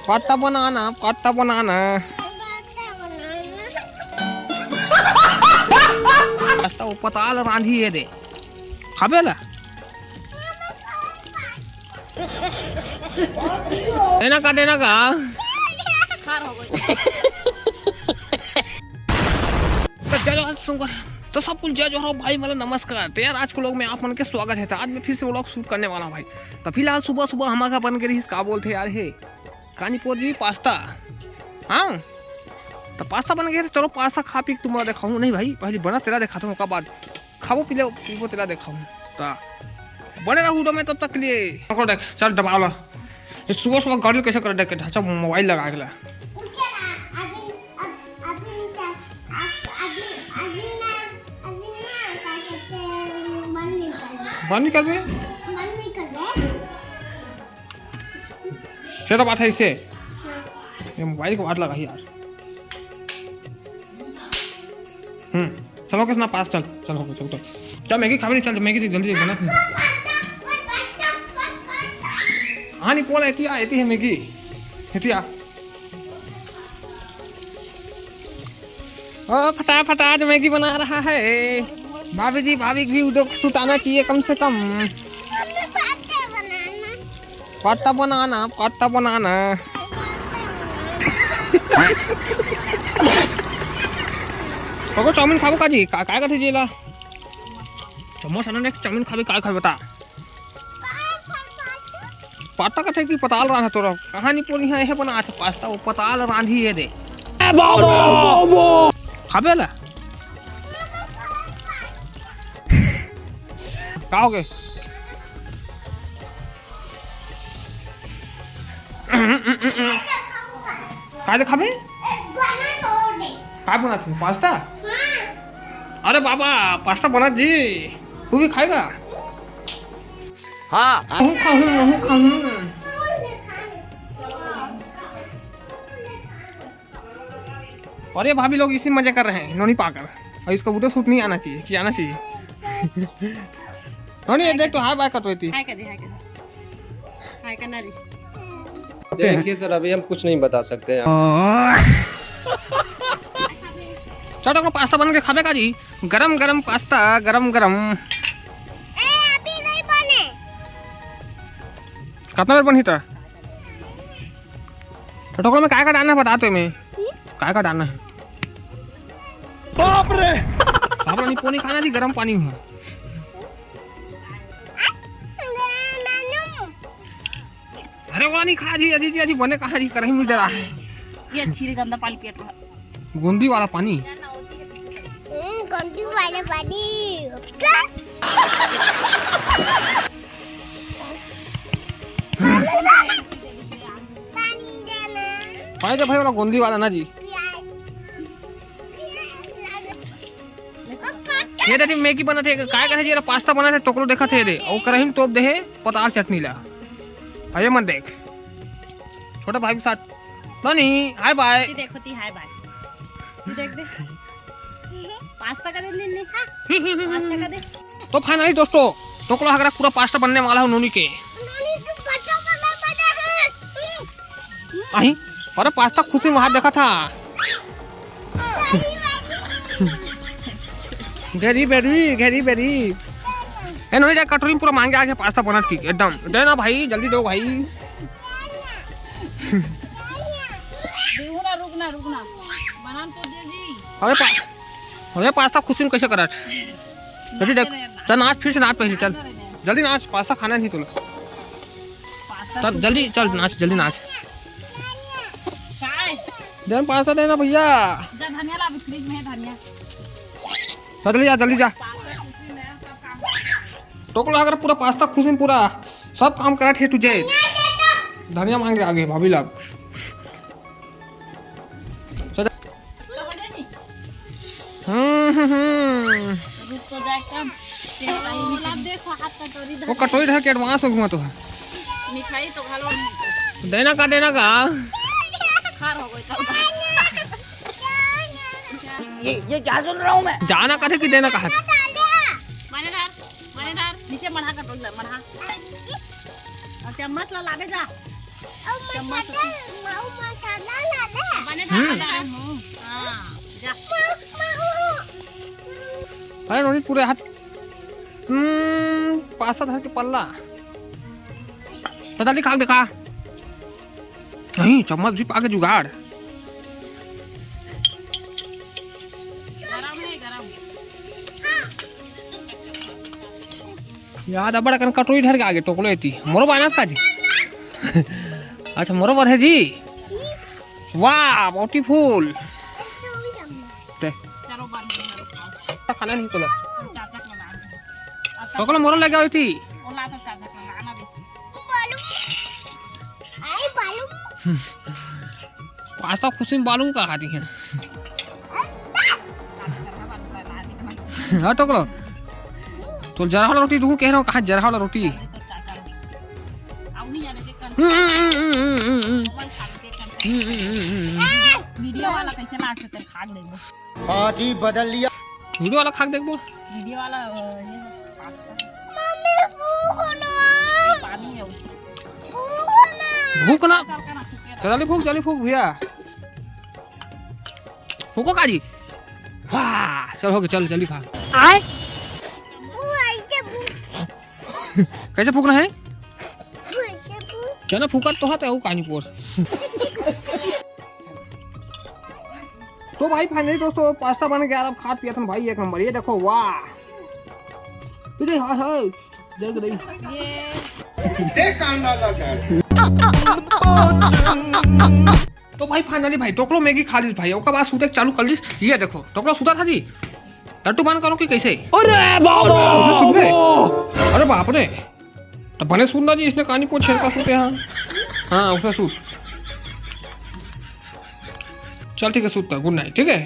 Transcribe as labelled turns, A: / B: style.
A: Pasta बनाना, pasta बनाना। Pasta उपताल रांधी है दे खाबेला देना का तो सब कुछ जय जोहार भाई मतलब नमस्कार। तो यार आज के लोग में आप मन के स्वागत है। तो आज मैं फिर से व्लॉग शूट करने वाला हूँ भाई। तो फिलहाल सुबह सुबह हमारा बन के रही का बोलते यार है कानीपुर जी पास्ता। हाँ तो पास्ता बन गया। चलो पास्ता खा पी तुम्हारा दिखाऊँ नहीं भाई, पहले बना तेरा दिखाता हूँ, बाद खाओ पी लो पीबो तेरा दिखाऊँ। तो बने रहा हूँ मैं तब तक के लिए। देख चल दबा लो सुबह सुबह गाड़ी कैसे कर देख ढांचा मोबाइल लगा के ला बंद नहीं कर बे चलो बात है इससे ये मोबाइल को हाथ लगा यार। चलो किसना पास चल चल हो चल चल मैगी खा नहीं चल मैगी जल्दी बना। हाँ नहीं पोला एती है मैगी एतिया ओ फटा फटा आज मैगी बना रहा है भाभी जी। भाभी भी उधर सुटाना चाहिए कम से कम। पास्ता बनाना पास्ता बनाना। तो चाउमीन खाबो काजी काय कथे जेला तो मो सने चाउमीन खाबे काय खाबे बता। पास्ता कथे की पताल रहा है तोरा कहानी पूरी है बना अच्छा पास्ता वो पताल रांधी है दे खाबे ला का हो गए काय खाबे काय बना थे पास्ता। अरे बाबा पास्ता बना जी तू भी खाएगा। हाँ खाऊं। अरे भाभी लोग इसी मजे कर रहे हैं नोनी पाकर और इसको वीडियो शूट नहीं आना चाहिए कि आना चाहिए। नोनी देख तो हाय बाय कर रही थी। हाय करना दी
B: देखिए सर अभी हम कुछ नहीं बता सकते हैं।
A: चलो तो पास्ता बन के खाबे का जी गरम गरम पास्ता गरम गरम।
C: अभी नहीं बने
A: कितना देर बनी था टोकरो में काय का डालना है बता तो मैं काय का डालना है। बाप रे बाप रे पानी खाना थी गरम पानी है। अरे वो नहीं खा जी अजी जी बने कहा जी करही मिल रहा है
C: ये अच्छी गंदा पानी पिया तो
A: गंदी वाला पानी
C: गंदी वाला पानी
A: पानी तो भाई वाला गंदी वाला ना जी। ये देखिए मैगी बना थे काय करे जी पास्ता बना थे टोकरो देखा थे रे और करही में तोप दे है पताल चटनी ला अरे मन देख छोटा भाई के साथ नहीं हाय बाय
C: देखती हाय बाय देख दे पास्ता का दे ले पास्ता का दे।
A: तो फाइनली दोस्तों टोकरो हगरा पूरा पास्ता बनने वाला है नोनी के। अही अरे पास्ता खुशी में हाथ देखा था घेरी बेरी ए नोनी कटोरी पूरा मांगे आके पास्ता बना की एकदम देना भाई जल्दी दो भाई।
C: रुकना बना तो दे जी।
A: अरे पास्ता खुशी में कैसे करा जल्दी देख चल नाच फिर से नाच पहले चल जल्दी नाच पास्ता खाना नहीं तुम्हें चल जल्दी चल नाच जल्दी नाच देना पास्ता देना भैया
C: धनिया ला फ्रिज में धनिया
A: जल्दी जा टोकरो अगर पूरा पास्ता खुशी में पूरा सब काम करा थे तुझे धनिया मांग रहे आगे भाभी लाभ वो कटोरी था कि एडवांस में घुमा तो है
C: मिठाई तो घालो
A: देना का
C: खार हो गई
D: ये क्या सुन रहा हूँ मैं।
A: जाना का थे कि देना का
C: नीचे मढ़ा कटोरी मढ़ा और चम्मच ला लागे जा बने था गरम हो हाँ जा
A: अरे रोहित पूरे हाथ पासा धर के पल्ला दादी खा देखा नहीं चम्मच भी पाके जुगाड़
C: गरम है गरम
A: याद अब बड़ा कटोरी धर के आगे टोकलो थी मोरो बायना का जी अच्छा मोरो पर है जी वाह ब्यूटीफुल
C: चलो बन गया
A: खाना नहीं तो
C: चाचा को ला दे
A: टोकलो मोरो लगा हुई थी
C: ओला तो चाचा को लाना दे
A: पास्ता खुशी में बालू का खाती है हाँ टोकलो तो जरा वाला रोटी तू कह रहा हूँ कहाँ जरा वाला रोटी
C: वीडियो वाला कैसे लाग सकते खाग देखो
D: पार्टी बदल लिया।
A: वीडियो वाला खा देखो
C: वीडियो वाला ये पानी है
A: भूख ना
C: चल का ना फूके
A: जल्दी फूक भैया फूको काजी वाह चल हो गया चल जल्दी खा कैसे फूकना है चना फूका तो हाथ है वो कहानी पोर तो भाई फाइनली दोस्तों पास्ता बन गया अब खा पिया था भाई एक नंबर ये देखो वाह इधर हाँ हाँ देख रही तो भाई फाइनली भाई टोकलो मैगी खा ली भाई उसके बाद सूते चालू कर ली ये देखो टोकलो सूता था जी लट्टू बंद करो कि कैसे अरे बाप रे तो बने सुनना जी इसने कहानी को छेड़का सूते हाँ उसने सूत चल ठीक है सूता गुड नाइट ठीक है।